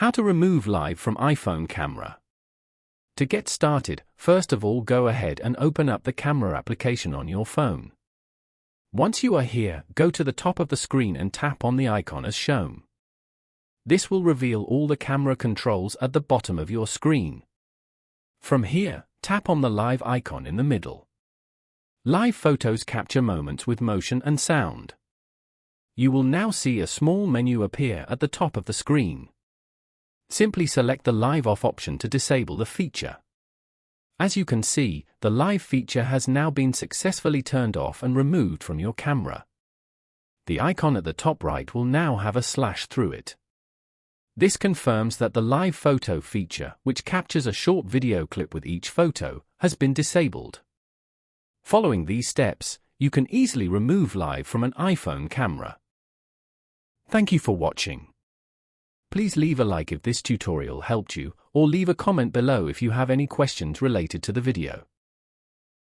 How to remove live from iPhone camera. To get started, first of all go ahead and open up the camera application on your phone. Once you are here, go to the top of the screen and tap on the icon as shown. This will reveal all the camera controls at the bottom of your screen. From here, tap on the live icon in the middle. Live photos capture moments with motion and sound. You will now see a small menu appear at the top of the screen. Simply select the Live Off option to disable the feature. As you can see, the live feature has now been successfully turned off and removed from your camera. The icon at the top right will now have a slash through it. This confirms that the live photo feature, which captures a short video clip with each photo, has been disabled. Following these steps, you can easily remove live from an iPhone camera. Thank you for watching. Please leave a like if this tutorial helped you, or leave a comment below if you have any questions related to the video.